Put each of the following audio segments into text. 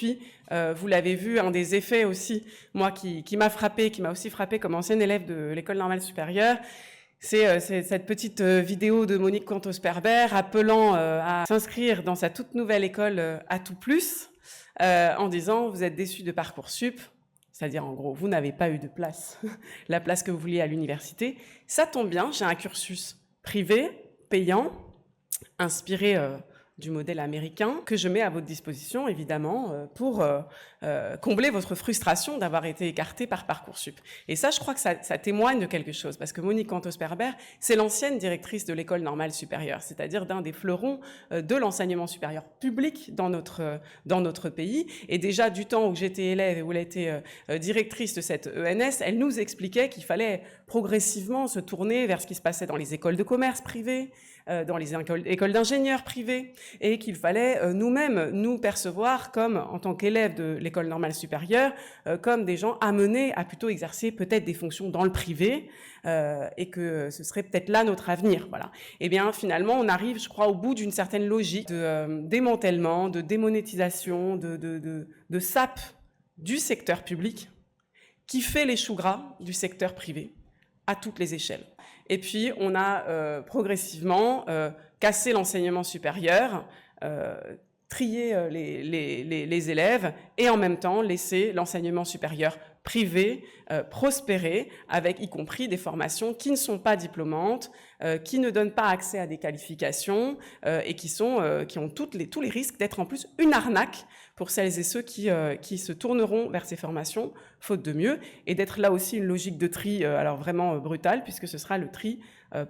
puis, vous l'avez vu, un des effets aussi, moi, qui m'a aussi frappé comme ancienne élève de l'École normale supérieure, c'est cette petite vidéo de Monique Cantos-Perber appelant à s'inscrire dans sa toute nouvelle école à tout plus, en disant « Vous êtes déçus de Parcoursup ». C'est-à-dire, en gros, vous n'avez pas eu de place, la place que vous vouliez à l'université. Ça tombe bien, j'ai un cursus privé, payant, inspiré du modèle américain, que je mets à votre disposition, évidemment, pour combler votre frustration d'avoir été écarté par Parcoursup. Et ça, je crois que ça témoigne de quelque chose, parce que Monique Cantos-Perber, c'est l'ancienne directrice de l'École normale supérieure, c'est-à-dire d'un des fleurons de l'enseignement supérieur public dans notre pays. Et déjà, du temps où j'étais élève et où elle était directrice de cette ENS, elle nous expliquait qu'il fallait progressivement se tourner vers ce qui se passait dans les écoles de commerce privées, dans les écoles d'ingénieurs privés, et qu'il fallait nous-mêmes nous percevoir comme, en tant qu'élèves de l'école normale supérieure, comme des gens amenés à plutôt exercer peut-être des fonctions dans le privé, et que ce serait peut-être là notre avenir. Voilà. Et bien finalement, on arrive, je crois, au bout d'une certaine logique de démantèlement, de démonétisation, de sape du secteur public, qui fait les choux gras du secteur privé, à toutes les échelles. Et puis, on a progressivement cassé l'enseignement supérieur, trié les élèves et en même temps laissé l'enseignement supérieur privé prospérer, avec y compris des formations qui ne sont pas diplômantes, qui ne donnent pas accès à des qualifications et qui ont tous les risques d'être en plus une arnaque pour celles et ceux qui se tourneront vers ces formations, faute de mieux, et d'être là aussi une logique de tri alors vraiment brutale, puisque ce sera le tri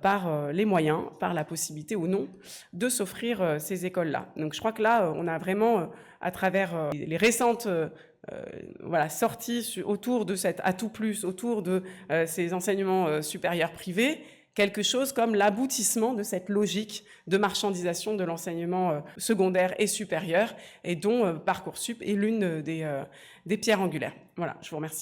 par les moyens, par la possibilité ou non de s'offrir ces écoles-là. Donc je crois que là, on a vraiment, à travers les récentes sorties autour de cet atout plus, autour de ces enseignements supérieurs privés, quelque chose comme l'aboutissement de cette logique de marchandisation de l'enseignement secondaire et supérieur, et dont Parcoursup est l'une des pierres angulaires. Voilà, je vous remercie.